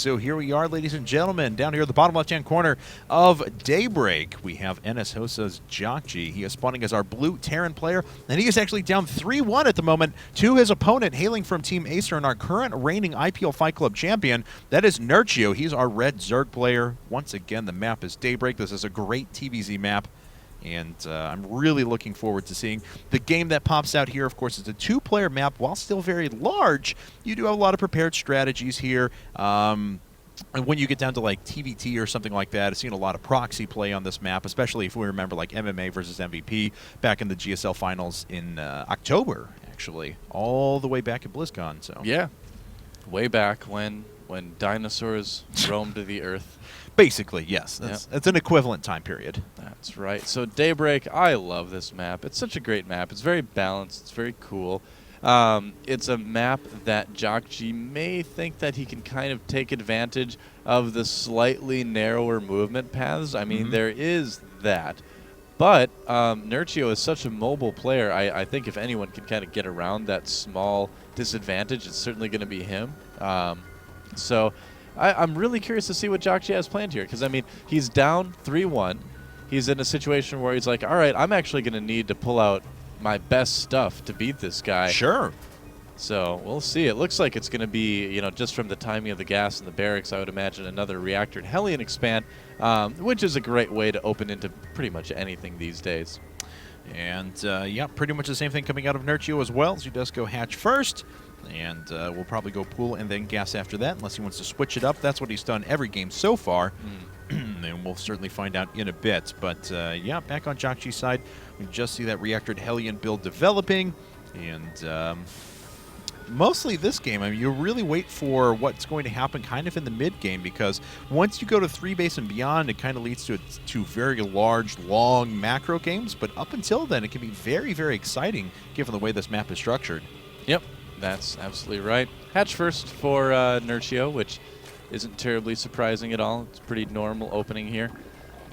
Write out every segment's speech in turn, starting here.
So here we are, ladies and gentlemen, down here at the bottom left-hand corner of Daybreak. We have NSHS.Jjakji. He is spawning as our blue Terran player, and he is actually down 3-1 at the moment to his opponent, hailing from Team Acer and our current reigning IPL Fight Club champion. That is Nerchio. He's our red Zerg player. Once again, the map is Daybreak. This is a great TVZ map. And I'm really looking forward to seeing the game that pops out here. Of course, it's a two-player map. While still very large, you do have a lot of prepared strategies here. And when you get down to like TVT or something like that, I've seen a lot of proxy play on this map, especially if we remember like MMA versus MVP back in the GSL finals in October, actually, all the way back at BlizzCon. So yeah, way back when dinosaurs roamed the earth. Basically, yes. That's an equivalent time period. That's right. So Daybreak, I love this map. It's such a great map. It's very balanced. It's very cool. It's a map that Jjakji may think that he can kind of take advantage of the slightly narrower movement paths. I mean, there is that. But Nerchio is such a mobile player. I think if anyone can kind of get around that small disadvantage, it's certainly going to be him. So I'm really curious to see what Jjakji has planned here, because, I mean, he's down 3-1. He's in a situation where he's like, all right, I'm actually going to need to pull out my best stuff to beat this guy. Sure. So we'll see. It looks like it's going to be, you know, just from the timing of the gas and the barracks, I would imagine another Reactor and Hellion expand, which is a great way to open into pretty much anything these days. And, yeah, pretty much the same thing coming out of Nerchio as well. So he does go hatch first. And we'll probably go pool and then gas after that, unless he wants to switch it up. That's what he's done every game so far. And we'll certainly find out in a bit. But, yeah, back on Jjakji's side, we just see that Reactor Hellion build developing. And mostly this game, I mean, you really wait for what's going to happen kind of in the mid-game, because once you go to 3-base and beyond, it kind of leads to very large, long macro games. But up until then, it can be very, very exciting, given the way this map is structured. Yep. That's absolutely right. Hatch first for Nerchio, which isn't terribly surprising at all. It's a pretty normal opening here.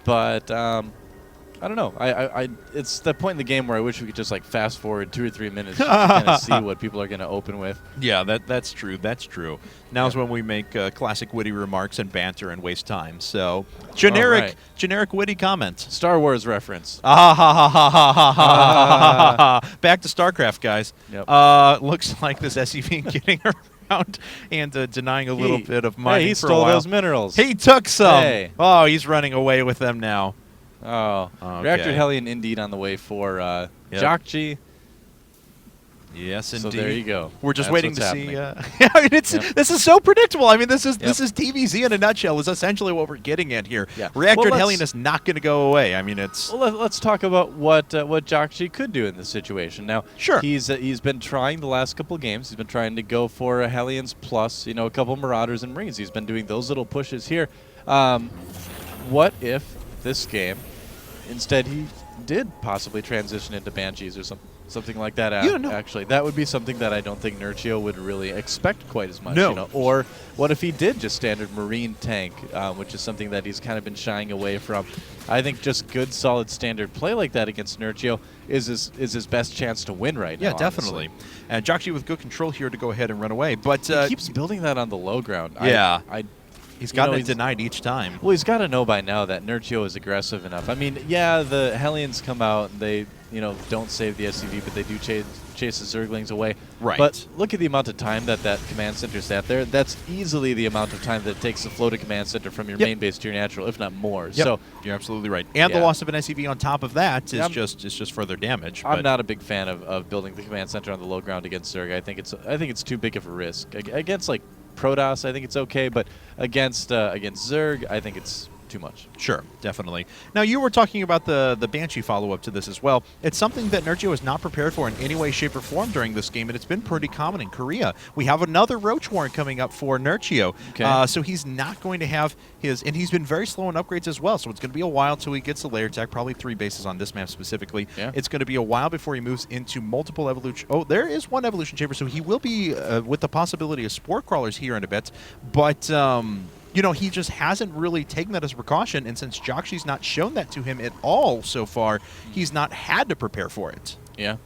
But I don't know. It's that point in the game where I wish we could just like fast forward 2 or 3 minutes to kind of see what people are going to open with. Yeah, that's true. That's true. Now's when we make classic witty remarks and banter and waste time. So generic witty comment. Star Wars reference. Ah ha ha ha ha ha ha ha. Back to StarCraft, guys. Yep. Looks like this SUV getting around and denying a little bit of mining. Hey, he for stole a while. those minerals. He took some. Hey. Oh, he's running away with them now. Oh, okay. Reactor Hellion indeed on the way for Jjakji. Yes, indeed. So there you go. We're just That's waiting to happening. see. I mean, this is so predictable. I mean, this is TVZ in a nutshell. Is essentially what we're getting at here. Yeah. Reactor Hellion is not going to go away. I mean, it's. Well, let's talk about what Jjakji could do in this situation. Now, sure. He's been trying the last couple of games. He's been trying to go for a Hellions plus, you know, a couple Marauders and Marines. He's been doing those little pushes here. What if this game, instead, he did possibly transition into Banshees or something like that? Actually, that would be something that I don't think Nerchio would really expect quite as much. No. You know? Or what if he did just standard Marine tank, which is something that he's kind of been shying away from. I think just good, solid standard play like that against Nerchio is his best chance to win right now. Yeah, definitely. And Jjakji with good control here to go ahead and run away. But he keeps building that on the low ground. Yeah. He's gotten it denied each time. Well, he's got to know by now that Nerchio is aggressive enough. I mean, yeah, the Hellions come out and they, you know, don't save the SCV, but they do chase the Zerglings away. Right. But look at the amount of time that command center sat there. That's easily the amount of time that it takes to float a command center from your main base to your natural, if not more. Yep. So you're absolutely right. And the loss of an SCV on top of that is just further damage. I'm not a big fan of building the command center on the low ground against Zerg. I think it's too big of a risk against like Protoss. I think it's okay, but against Zerg, I think it's too much. Sure, definitely. Now, you were talking about the Banshee follow-up to this as well. It's something that Nerchio is not prepared for in any way, shape, or form during this game, and it's been pretty common in Korea. We have another Roach Warren coming up for Nerchio, so he's not going to have his... And he's been very slow on upgrades as well, so it's going to be a while till he gets a layer tech, probably 3 bases on this map specifically. Yeah. It's going to be a while before he moves into multiple evolution... Oh, there is one evolution chamber, so he will be with the possibility of Spore Crawlers here in a bit, but... you know, he just hasn't really taken that as a precaution, and since Jjakji's not shown that to him at all so far, he's not had to prepare for it. Yeah.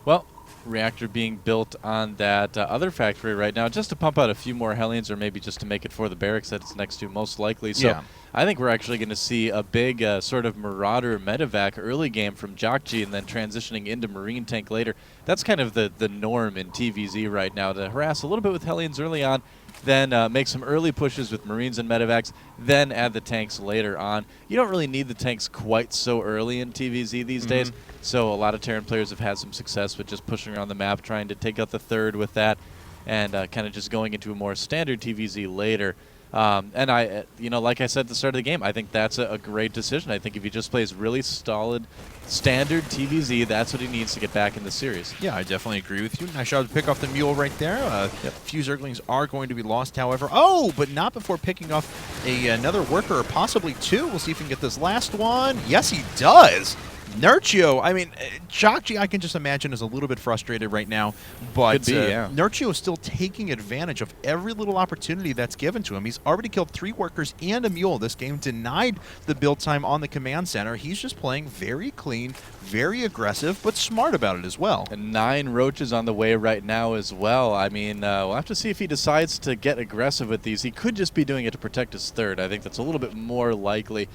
Well, reactor being built on that other factory right now, just to pump out a few more Hellions, or maybe just to make it for the barracks that it's next to, most likely. So Yeah. I think we're actually going to see a big sort of Marauder medevac early game from Jjakji, and then transitioning into Marine Tank later. That's kind of the norm in TVZ right now, to harass a little bit with Hellions early on, then make some early pushes with Marines and medevacs, then add the tanks later on. You don't really need the tanks quite so early in TVZ these days, so a lot of Terran players have had some success with just pushing around the map, trying to take out the third with that, and kind of just going into a more standard TVZ later. And I, like I said at the start of the game, I think that's a great decision. I think if he just plays really solid, standard TVZ, that's what he needs to get back in the series. Yeah, I definitely agree with you. Nice job to pick off the mule right there. A few Zerglings are going to be lost, however. Oh, but not before picking off another worker, or possibly two. We'll see if he can get this last one. Yes, he does. Nerchio, I mean, Jjakji, I can just imagine, is a little bit frustrated right now, but Could be, yeah. Nerchio is still taking advantage of every little opportunity that's given to him. He's already killed 3 workers and a mule. This game denied the build time on the command center. He's just playing very clean, very aggressive, but smart about it as well. And 9 roaches on the way right now as well. I mean, we'll have to see if he decides to get aggressive with these. He could just be doing it to protect his third. I think that's a little bit more likely.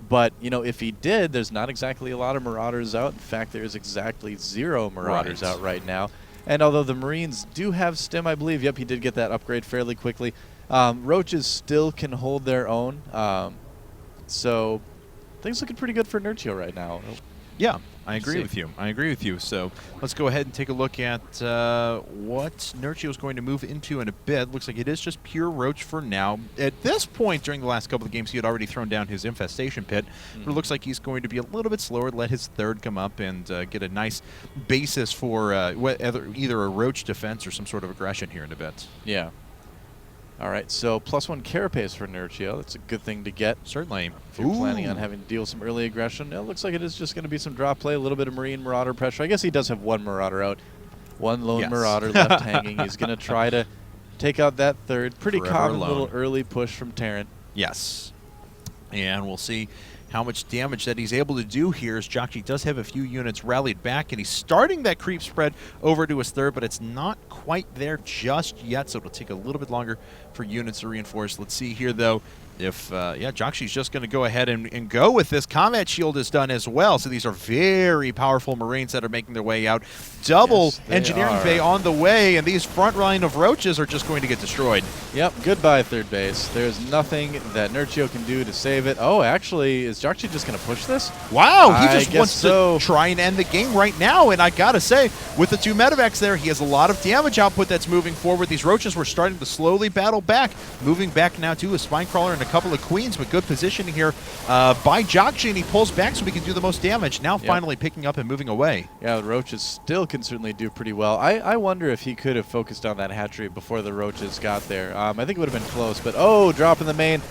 But, if he did, there's not exactly a lot of Marauders out. In fact, there's exactly 0 Marauders out right now. And although the Marines do have stim, I believe, yep, he did get that upgrade fairly quickly, roaches still can hold their own. So things looking pretty good for Nerchio right now. Yeah, I agree with you. I agree with you. So let's go ahead and take a look at what Nerchio is going to move into in a bit. Looks like it is just pure roach for now. At this point, during the last couple of games, he had already thrown down his infestation pit. But it looks like he's going to be a little bit slower, let his third come up, and get a nice basis for either a roach defense or some sort of aggression here in a bit. Yeah. All right, so +1 carapace for Nerchio. That's a good thing to get. Certainly. If you're planning on having to deal with some early aggression, it looks like it is just going to be some drop play, a little bit of Marine Marauder pressure. I guess he does have 1 Marauder out, 1 lone Marauder left hanging. He's going to try to take out that third. Pretty common little early push from Terran. Yes. And we'll see how much damage that he's able to do here, as Jjakji does have a few units rallied back, and he's starting that creep spread over to his third, but it's not quite there just yet, so it'll take a little bit longer for units to reinforce. Let's see here, though, if, Jjakji's just going to go ahead and go with this. Combat Shield is done as well, so these are very powerful Marines that are making their way out. Double Engineering Bay on the way, and these front line of roaches are just going to get destroyed. Yep, goodbye third base. There's nothing that Nerchio can do to save it. Oh, actually, is Jjakji just going to push this? Wow, he just wants to try and end the game right now, and I gotta say, with the 2 medevacs there, he has a lot of damage output that's moving forward. These roaches were starting to slowly battle back, moving back now to a Spinecrawler and a couple of Queens, but good positioning here by Jjakji, and he pulls back so he can do the most damage. Now finally picking up and moving away. Yeah, the roaches still can certainly do pretty well. I wonder if he could have focused on that hatchery before the roaches got there. I think it would have been close, but drop in the main.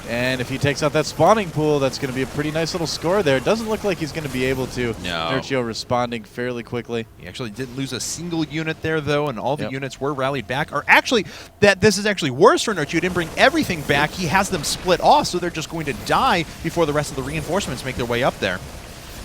And if he takes out that spawning pool, that's going to be a pretty nice little score there. It doesn't look like he's going to be able to. No. Nerchio responding fairly quickly. He actually didn't lose a single unit there, though, and all the units were rallied back. Or actually, this is actually worse for Nerchio. He didn't bring everything back. He has them split off, so they're just going to die before the rest of the reinforcements make their way up there.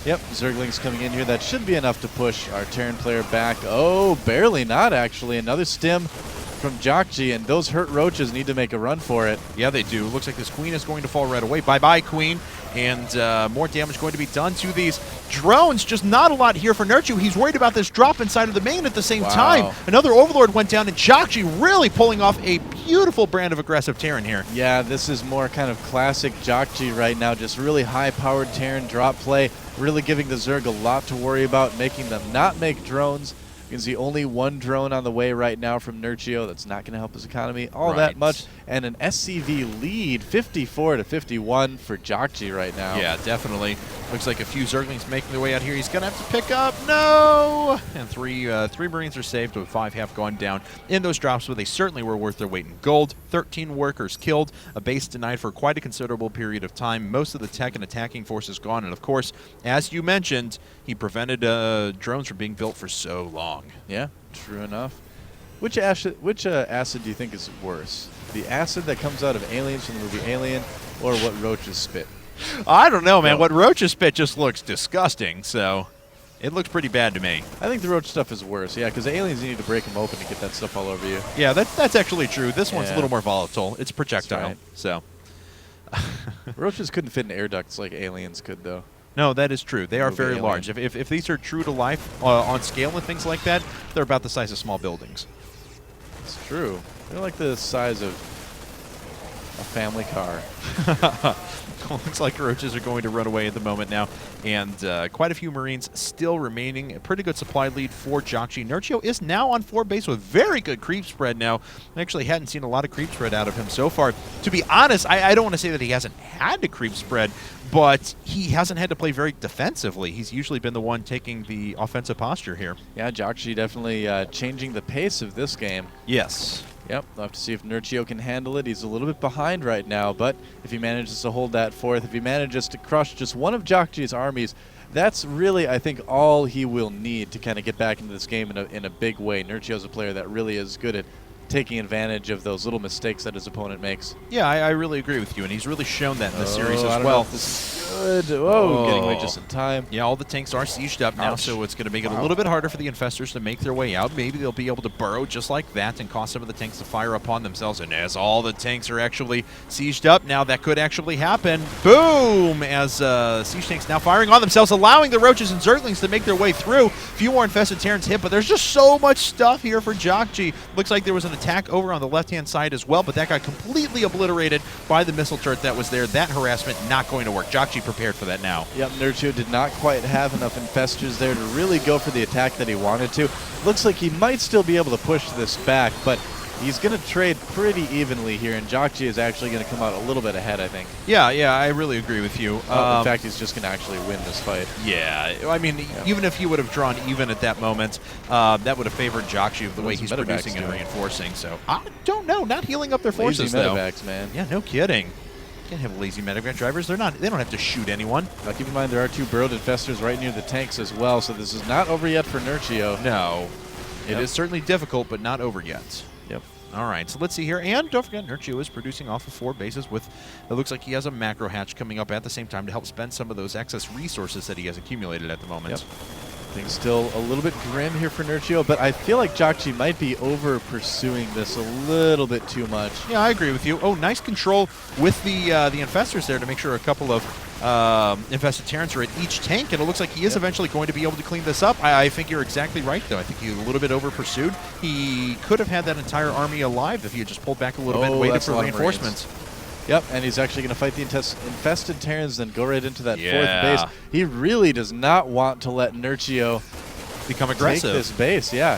Yep, Zerglings coming in here. That should be enough to push our Terran player back. Oh, barely not, actually. Another stim from Jjakji, and those hurt roaches need to make a run for it. Yeah, they do. Looks like this Queen is going to fall right away. Bye-bye, Queen. And more damage going to be done to these drones. Just not a lot here for Nerchio. He's worried about this drop inside of the main at the same time. Another Overlord went down, and Jjakji really pulling off a beautiful brand of aggressive Terran here. Yeah, this is more kind of classic Jjakji right now. Just really high-powered Terran drop play, really giving the Zerg a lot to worry about, making them not make drones. You can see only 1 drone on the way right now from Nerchio. That's not going to help his economy all that much. And an SCV lead, 54-51 for Jjakji right now. Yeah, definitely. Looks like a few Zerglings making their way out here. He's going to have to pick up. No! And three Marines are saved, with 5 have gone down in those drops, but they certainly were worth their weight in gold. 13 workers killed, a base denied for quite a considerable period of time. Most of the tech and attacking forces gone. And, of course, as you mentioned, he prevented drones from being built for so long. Yeah, true enough. Which acid do you think is worse? The acid that comes out of aliens from the movie Alien, or what roaches spit? I don't know, man. What roaches spit just looks disgusting, so... It looks pretty bad to me. I think the roach stuff is worse, yeah, because the aliens, you need to break them open to get that stuff all over you. Yeah, that's actually true. This one's a Yeah. little more volatile. It's projectile, right. so. Roaches couldn't fit in air ducts like aliens could, though. No, that is true. They are Movie very alien. large. If these are true to life on scale and things like that, they're about the size of small buildings. It's true. They're like the size of a family car. Looks like roaches are going to run away at the moment now, and quite a few Marines still remaining. A pretty good supply lead for Jjakji. Nerchio is now on 4 base with very good creep spread now. I actually hadn't seen a lot of creep spread out of him so far. To be honest, I don't want to say that he hasn't had to creep spread, but he hasn't had to play very defensively. He's usually been the one taking the offensive posture here. Yeah, Jjakji definitely changing the pace of this game. Yes. Yep, we'll have to see if Nerchio can handle it. He's a little bit behind right now, but if he manages to hold that fourth, if he manages to crush just one of Jjakji's armies, that's really, I think, all he will need to kind of get back into this game in a big way. Nerchio's a player that really is good at taking advantage of those little mistakes that his opponent makes. Yeah, I really agree with you, and he's really shown that in this series I as don't well. know if this is good. Whoa, getting away just in time. Yeah, all the tanks are sieged up now, Ouch. so it's going to make it a little bit harder for the infestors to make their way out. Maybe they'll be able to burrow just like that and cause some of the tanks to fire upon themselves. And as all the tanks are actually sieged up now, that could actually happen. Boom! As siege tanks now firing on themselves, allowing the roaches and zerglings to make their way through. A few more infested Terrans hit, but there's just so much stuff here for Jjakji. Looks like there was an attack over on the left-hand side as well, but that got completely obliterated by the missile turret that was there. That harassment not going to work. Jjakji prepared for that now. Yep, Nerchio did not quite have enough infestors there to really go for the attack that he wanted to. Looks like he might still be able to push this back, but he's going to trade pretty evenly here, and Jjakji is actually going to come out a little bit ahead, I think. Yeah, I really agree with you. In fact, he's just going to actually win this fight. Yeah, I mean, even if he would have drawn even at that moment, that would have favored Jjakji the way he's producing and reinforcing. So I don't know, not healing up their forces Lazy though. medevacs, man. Yeah, no kidding. Can't have lazy medevac drivers. They don't have to shoot anyone. Now keep in mind there are 2 burrowed infestors right near the tanks as well, so this is not over yet for Nerchio. No, it Yep. is certainly difficult, but not over yet. Yep. All right, so let's see here. And don't forget, Nerchio is producing off of 4 bases with, it looks like he has a macro hatch coming up at the same time to help spend some of those excess resources that he has accumulated at the moment. Yep. Things still a little bit grim here for Nerchio, but I feel like Jjakji might be over pursuing this a little bit too much. Yeah, I agree with you. Oh, nice control with the infestors there to make sure a couple of infested Terrans are at each tank, and it looks like he is eventually going to be able to clean this up. I think you're exactly right, though. I think he's a little bit over pursued. He could have had that entire army alive if he had just pulled back a little bit and waited for reinforcements. Yep, and he's actually going to fight the infested Terrans, then go right into that Yeah. 4th base. He really does not want to let Nerchio Become aggressive. take this base, yeah.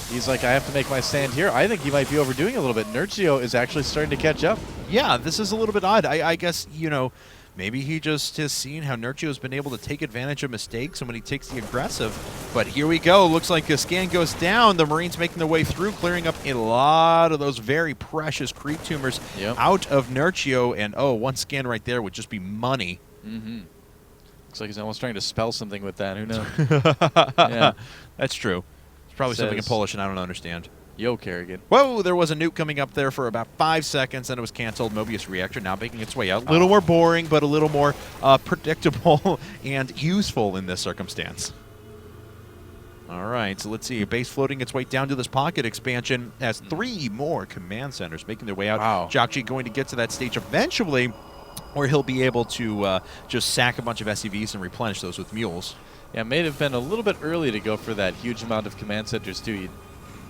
He's like, I have to make my stand here. I think he might be overdoing it a little bit. Nerchio is actually starting to catch up. Yeah, this is a little bit odd. I guess, you know, maybe he just has seen how Nerchio has been able to take advantage of mistakes and when he takes the aggressive. But here we go. Looks like a scan goes down. The Marines making their way through, clearing up a lot of those very precious creep tumors out of Nerchio. And, oh, one scan right there would just be money. Mm-hmm. Looks like he's almost trying to spell something with that. Who knows? Yeah, that's true. It's probably something in Says- Polish and I don't understand. Yo, Kerrigan. Whoa, there was a nuke coming up there for about 5 seconds, and it was canceled. Mobius reactor now making its way out. A little more boring, but a little more predictable and useful in this circumstance. All right, so let's see. Base floating its way down to this pocket expansion has 3 more command centers making their way out. Wow. Jjakji going to get to that stage eventually, where he'll be able to just sack a bunch of SCVs and replenish those with mules. Yeah, it may have been a little bit early to go for that huge amount of command centers, too. He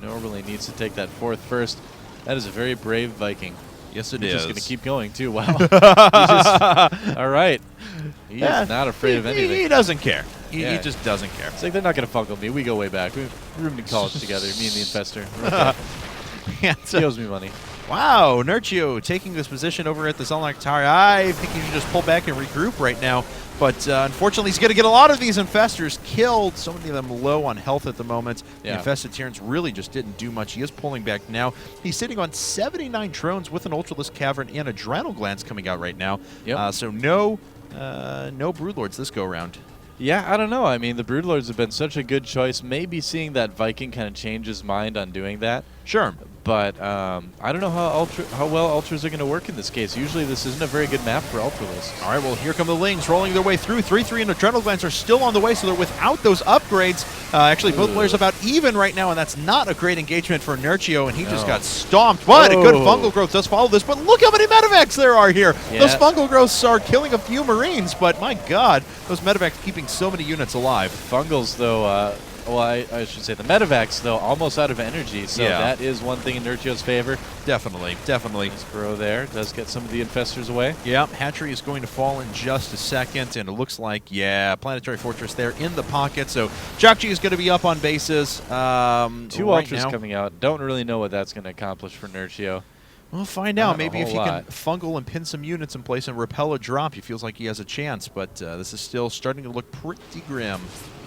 normally needs to take that 4th first. That is a very brave Viking. Yes, He's is. just going to keep going, too. Wow. All right. He is not afraid of anything. He doesn't care. He Yeah. just doesn't care. It's like they're not going to fuck with me. We go way back. We roomed in college together, me and the infestor. Okay. And, He owes me money. wow, Nerchio taking this position over at the Zolnak Tower. I think he should just pull back and regroup right now. But unfortunately, he's going to get a lot of these infestors killed. So many of them low on health at the moment. Yeah. The infested Terrans really just didn't do much. He is pulling back now. He's sitting on 79 drones with an Ultralisk Cavern and Adrenal Glands coming out right now. Yep. So no Broodlords this go-around. Yeah, I don't know. I mean, the Broodlords have been such a good choice. Maybe seeing that Viking kind of change his mind on doing that. Sure. But I don't know how well Ultras are going to work in this case. Usually this isn't a very good map for Ultralisks. All right, well, here come the Lings rolling their way through. 3-3 and Adrenal Glands are still on the way, so they're without those upgrades. Actually, both players about even right now, and that's not a great engagement for Nerchio, and he just got stomped. But a good fungal growth does follow this, but look how many medevacs there are here. Yeah. Those fungal growths are killing a few Marines, but my God, those medevacs keeping so many units alive. Fungals, though, well, I should say the medevacs, though, almost out of energy, so that is one thing in Nerchio's favor. Definitely, definitely. This Burrow there does get some of the infestors away. Yeah, Hatchery is going to fall in just a second, and it looks like, Planetary Fortress there in the pocket, so Jjakji is going to be up on bases. Two Ultras coming out. Don't really know what that's going to accomplish for Nerchio. We'll find out. Maybe if he lot. can fungal and pin some units in place and repel a drop, he feels like he has a chance, but this is still starting to look pretty grim.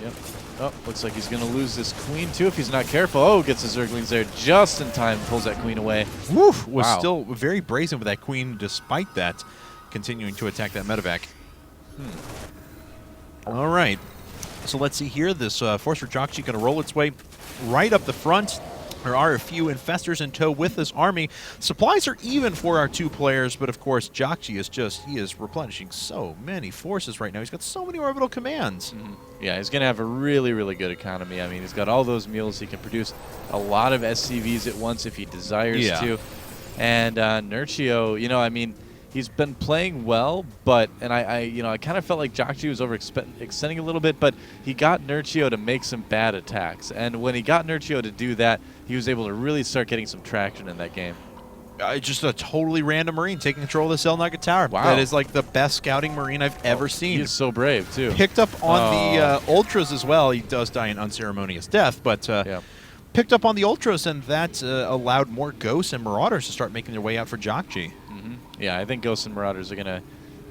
Yep. Oh, looks like he's going to lose this queen, too, if he's not careful. Oh, gets the Zerglings there just in time, pulls that queen away. Woof! Was still very brazen with that queen, despite that, continuing to attack that medevac. All right. So let's see here. This Force for Jjakji going to roll its way right up the front. There are a few infestors in tow with this army. Supplies are even for our two players, but of course Jjakji is he is replenishing so many forces right now. He's got so many orbital commands. Yeah, he's going to have a really, really good economy. I mean, he's got all those mules. He can produce a lot of SCVs at once if he desires to. And Nerchio, you know, I mean, he's been playing well, but I kind of felt like Jjakji was overextending a little bit, but he got Nerchio to make some bad attacks. And when he got Nerchio to do that, he was able to really start getting some traction in that game. Just a totally random Marine taking control of the Cell Nugget Tower. Wow. That is like the best scouting Marine I've ever seen. He's so brave, too. Picked up on the Ultras as well. He does die an unceremonious death, but picked up on the Ultras, and that allowed more Ghosts and Marauders to start making their way out for Jjakji. Yeah, I think Ghosts and Marauders are going to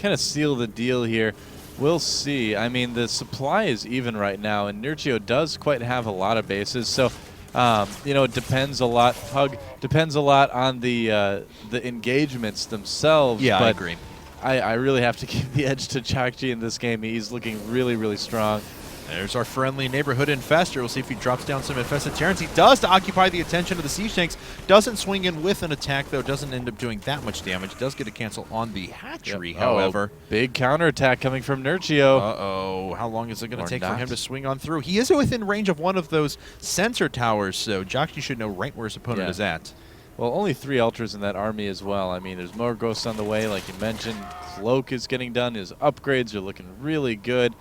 kind of seal the deal here. We'll see. I mean, the supply is even right now, and Nerchio does quite have a lot of bases, so it depends a lot. Hug depends a lot on the engagements themselves. Yeah, but I agree. I really have to give the edge to Jjakji in this game. He's looking really, really strong. There's our friendly neighborhood infestor. We'll see if he drops down some infested Terrans. He does to occupy the attention of the siege tanks. Doesn't swing in with an attack, though. Doesn't end up doing that much damage. Does get a cancel on the hatchery, however. Big counterattack coming from Nerchio. Uh-oh. How long is it going to take for him to swing on through? He is within range of one of those sensor towers, so Jjakji should know right where his opponent is at. Well, only 3 Ultras in that army as well. I mean, there's more Ghosts on the way, like you mentioned. Cloak is getting done. His upgrades are looking really good.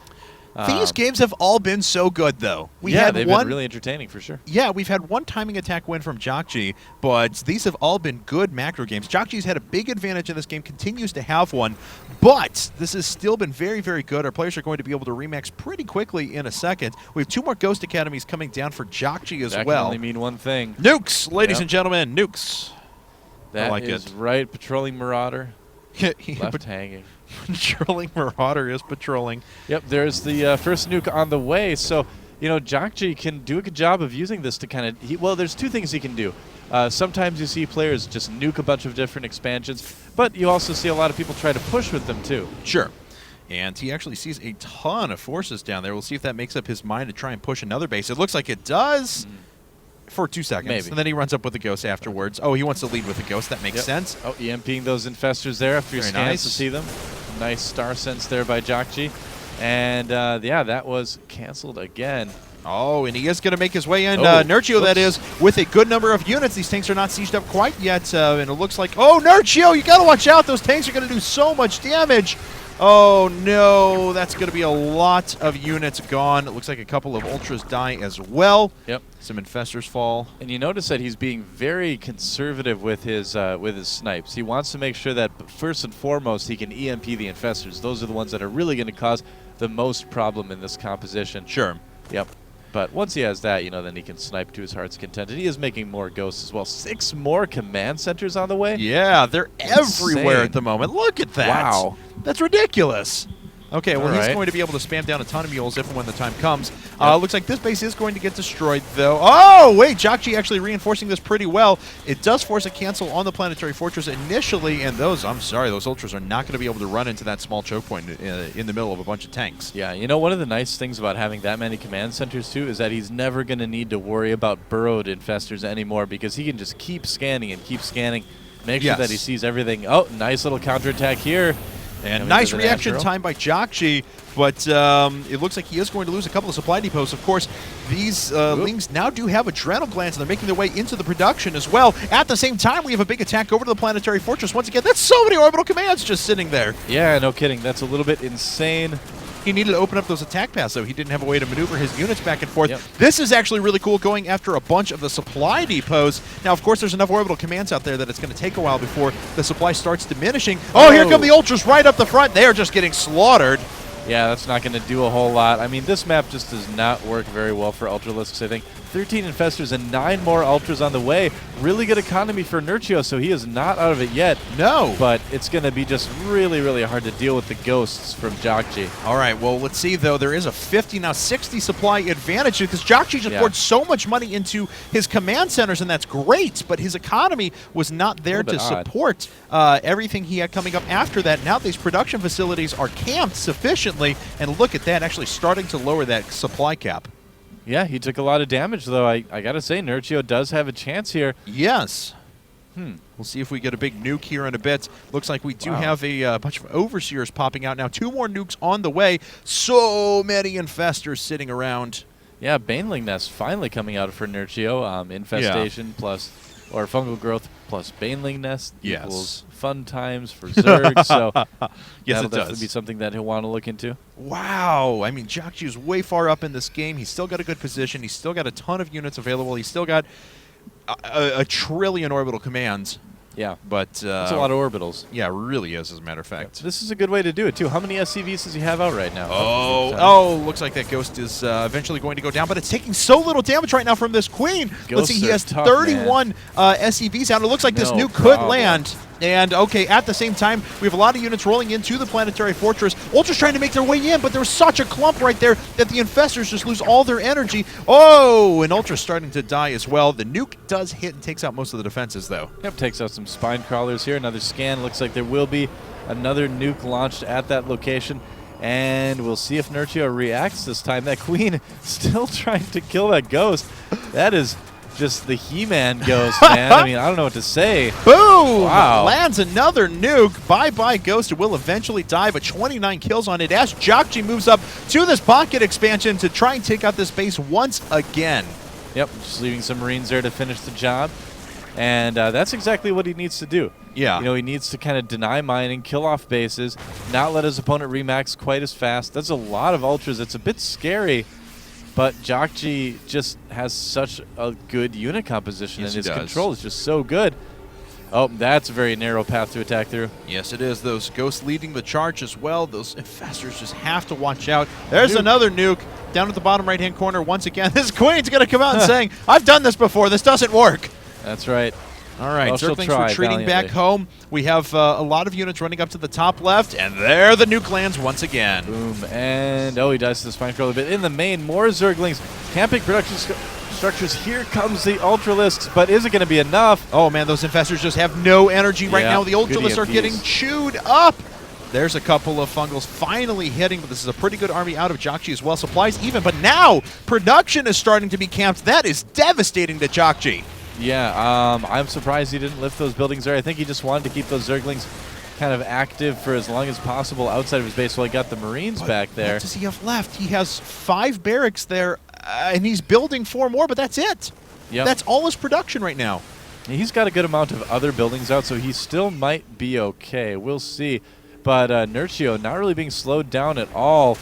These games have all been so good, though. They've been really entertaining for sure. Yeah, we've had one timing attack win from Jjakji, but these have all been good macro games. Jjakji's had a big advantage in this game, continues to have one, but this has still been very, very good. Our players are going to be able to remax pretty quickly in a second. We have 2 more Ghost Academies coming down for Jjakji as well. That can only mean one thing. Nukes, ladies and gentlemen, nukes. That I like is it. Right, patrolling Marauder. Left hanging. Patrolling Marauder is patrolling. Yep, there's the first nuke on the way. So, Jjakji can do a good job of using this to kind of... Well, there's 2 things he can do. Sometimes you see players just nuke a bunch of different expansions, but you also see a lot of people try to push with them, too. Sure. And he actually sees a ton of forces down there. We'll see if that makes up his mind to try and push another base. It looks like it does. For 2 seconds. Maybe. And then he runs up with the Ghost afterwards. Oh, he wants to lead with the Ghost. That makes sense. Oh, EMPing those infestors there after he scans to see them. Nice star sense there by Jjakji. And, that was canceled again. Oh, and he is going to make his way in. Nerchio, that is, with a good number of units. These tanks are not sieged up quite yet. And it looks like, oh, Nerchio, you got to watch out. Those tanks are going to do so much damage. Oh, no. That's going to be a lot of units gone. It looks like a couple of Ultras die as well. Yep. Some infestors fall. And you notice that he's being very conservative with his snipes. He wants to make sure that, first and foremost, he can EMP the infestors. Those are the ones that are really going to cause the most problem in this composition. Sure. Yep. But once he has that, then he can snipe to his heart's content. And he is making more Ghosts as well. 6 more command centers on the way? Yeah, they're everywhere at the moment. Look at that. Wow. That's ridiculous. Okay, well, All he's right. going to be able to spam down a ton of mules if and when the time comes. Looks like this base is going to get destroyed, though. Oh, wait, Jjakji actually reinforcing this pretty well. It does force a cancel on the Planetary Fortress initially, and those Ultras are not going to be able to run into that small choke point in the middle of a bunch of tanks. Yeah, you know, one of the nice things about having that many command centers, too, is that he's never going to need to worry about burrowed infestors anymore because he can just keep scanning and keep scanning, make sure that he sees everything. Oh, nice little counterattack here. And nice reaction time by Jjakji, but it looks like he is going to lose a couple of supply depots. Of course, these Lings now do have adrenal glands, and they're making their way into the production as well. At the same time, we have a big attack over to the Planetary Fortress. Once again, that's so many orbital commands just sitting there. Yeah, no kidding. That's a little bit insane. He needed to open up those attack paths, though. He didn't have a way to maneuver his units back and forth. Yep. This is actually really cool, going after a bunch of the supply depots. Now, of course, there's enough orbital commands out there that it's going to take a while before the supply starts diminishing. Oh, here come the Ultras right up the front. They are just getting slaughtered. Yeah, that's not going to do a whole lot. I mean, this map just does not work very well for Ultralisks, I think. 13 infestors and 9 more Ultras on the way. Really good economy for Nerchio, so he is not out of it yet. No. But it's going to be just really, really hard to deal with the ghosts from Jjakji. All right, well, let's see, though. There is a 50, now 60 supply advantage because Jjakji just poured so much money into his command centers, and that's great, but his economy was not there to support everything he had coming up after that. Now these production facilities are camped sufficiently, and look at that, actually starting to lower that supply cap. Yeah, he took a lot of damage, though. I got to say, Nerchio does have a chance here. Yes. We'll see if we get a big nuke here in a bit. Looks like we do have a bunch of Overseers popping out now. 2 more nukes on the way. So many infestors sitting around. Yeah, Baneling Nest finally coming out for Nerchio. Infestation plus, or fungal growth plus Baneling Nest equals fun times for Zerg. So that'll definitely be something that he'll want to look into. Wow. I mean, Jjakji is way far up in this game. He's still got a good position. He's still got a ton of units available. He's still got a trillion orbital commands. Yeah. But that's a lot of orbitals. Yeah, it really is, as a matter of fact. This is a good way to do it, too. How many SCVs does he have out right now? Looks like that Ghost is eventually going to go down, but it's taking so little damage right now from this Queen. Let's see, he has 31 SCVs out. It looks like this nuke could land. And, okay, at the same time, we have a lot of units rolling into the Planetary Fortress. Ultras trying to make their way in, but there's such a clump right there that the infestors just lose all their energy. Oh, and Ultra's starting to die as well. The nuke does hit and takes out most of the defenses, though. Yep, takes out some spine crawlers here. Another scan. Looks like there will be another nuke launched at that location. And we'll see if Nerchio reacts this time. That Queen still trying to kill that Ghost. That is just the He-Man Ghost, man. I mean, I don't know what to say. Boom! Wow. Lands another nuke. Bye-bye, Ghost. It will eventually die, but 29 kills on it as Jjakji moves up to this pocket expansion to try and take out this base once again. Yep, just leaving some Marines there to finish the job. And that's exactly what he needs to do. Yeah. You know, he needs to kind of deny mining, kill off bases, not let his opponent remax quite as fast. That's a lot of Ultras. It's a bit scary. But Jjakji just has such a good unit composition, and his control is just so good. Oh, that's a very narrow path to attack through. Yes, it is. Those Ghosts leading the charge as well. Those infestors just have to watch out. There's another nuke down at the bottom right-hand corner. Once again, this Queen's going to come out and saying, I've done this before. This doesn't work. That's right. All right, Zerglings retreating back home. We have a lot of units running up to the top left, and there the nuke lands once again. Boom, and he dies to the spine crawler. But in the main, more Zerglings camping production structures. Here comes the Ultralisks, but is it going to be enough? Oh man, those infestors just have no energy right now. The Ultralisks are getting chewed up. There's a couple of fungals finally hitting, but this is a pretty good army out of Jjakji as well. Supplies even, but now production is starting to be camped. That is devastating to Jjakji. Yeah, I'm surprised he didn't lift those buildings there. I think he just wanted to keep those Zerglings kind of active for as long as possible outside of his base, so he got the Marines back there. What does he have left? He has 5 barracks there, and he's building 4 more, but that's it. Yep. That's all his production right now. He's got a good amount of other buildings out, so he still might be okay. We'll see. But Nerchio not really being slowed down at all.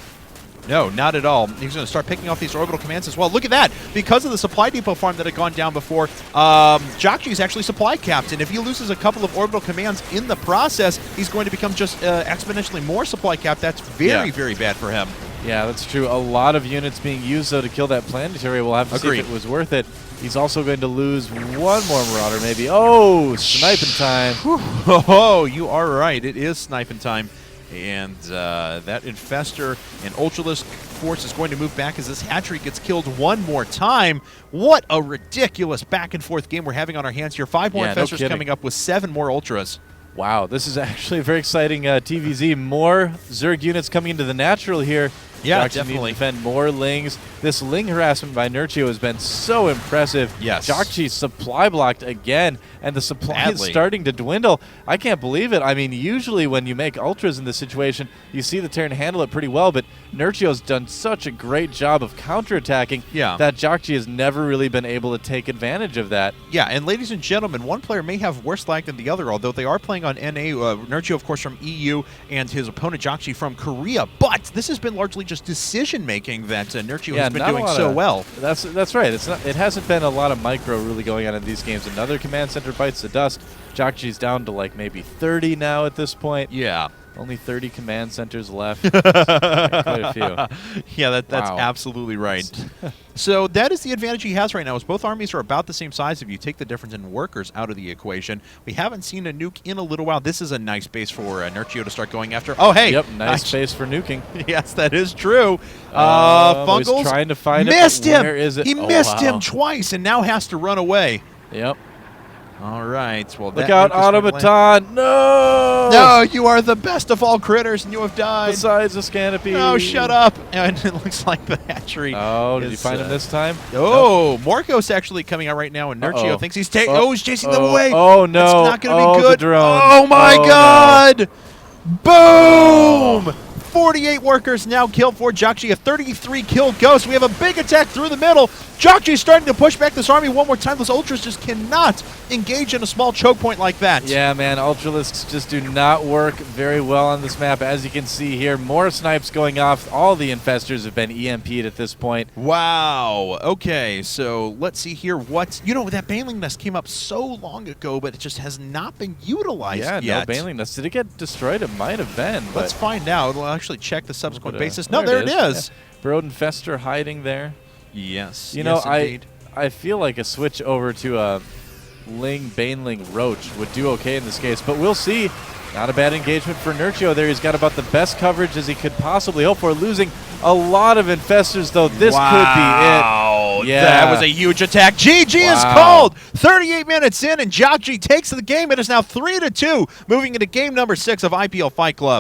No, not at all. He's going to start picking off these orbital commands as well. Look at that. Because of the supply depot farm that had gone down before, Jjakji is actually supply capped. And if he loses a couple of orbital commands in the process, he's going to become just exponentially more supply capped. That's very, very bad for him. Yeah, that's true. A lot of units being used, though, to kill that planetary. We'll have to see if it was worth it. He's also going to lose one more Marauder, maybe. Oh, sniping time. Oh, you are right. It is sniping time. And that Infestor and Ultralisk force is going to move back as this hatchery gets killed one more time. What a ridiculous back-and-forth game we're having on our hands here. 5 more Infestors coming up with 7 more Ultras. Wow, this is actually a very exciting TVZ. More Zerg units coming into the natural here. Yeah, Jjakji definitely. Need to defend more Lings. This Ling harassment by Nerchio has been so impressive. Yes. Jjakji supply blocked again, and the supply is Badly. starting to dwindle. I can't believe it. I mean, usually when you make Ultras in this situation, you see the Terran handle it pretty well, but Nerchio's done such a great job of counterattacking that Jjakji has never really been able to take advantage of that. Yeah, and ladies and gentlemen, one player may have worse lag than the other, although they are playing on NA. Nerchio, of course, from EU, and his opponent, Jjakji, from Korea. But this has been largely just decision-making that Nerchio has been doing so well. That's right. It hasn't been a lot of micro really going on in these games. Another command center bites the dust. Jjakji's down to like maybe 30 now at this point. Yeah. Only 30 command centers left. Quite a few. Yeah, that's absolutely right. So that is the advantage he has right now, is both armies are about the same size if you take the difference in workers out of the equation. We haven't seen a nuke in a little while. This is a nice base for Nerchio to start going after. Oh, hey! Yep, nice space for nuking. Yes, that is true. Fungals he's trying to find missed it. him. Where is it? He missed him twice and now has to run away. Yep. All right. Well, look out, Automaton. No! No, you are the best of all critters, and you have died. Besides the Scanopy. No, shut up. And it looks like the hatchery. Oh, did you find him this time? Oh, nope. Morkos actually coming out right now, and Nerchio thinks he's he's chasing them away. Oh, no. That's not going to be good. The drone. Oh, my God. No. Boom. 48 workers now killed for Jjakji, a 33-kill ghost. We have a big attack through the middle. Jjakji starting to push back this army one more time. Those Ultras just cannot engage in a small choke point like that. Yeah, man, Ultralisks just do not work very well on this map. As you can see here, more snipes going off. All the Infestors have been EMP'd at this point. Wow. Okay, so let's see here. That Baneling Nest came up so long ago, but it just has not been utilized yet. Yeah, no Baneling Nest. Did it get destroyed? It might have been. Let's find out. We'll actually check the subsequent bases. No, there it is. Yeah. Brood Infestor hiding there. Yes. You know, indeed. I feel like a switch over to a Baneling Roach would do okay in this case, but we'll see. Not a bad engagement for Nerchio there. He's got about the best coverage as he could possibly hope for. Losing a lot of Infestors, though. This could be it. Yeah. That was a huge attack. GG is called. 38 minutes in, and Jjakji takes the game. It is now 3-2, moving into game number 6 of IPL Fight Club.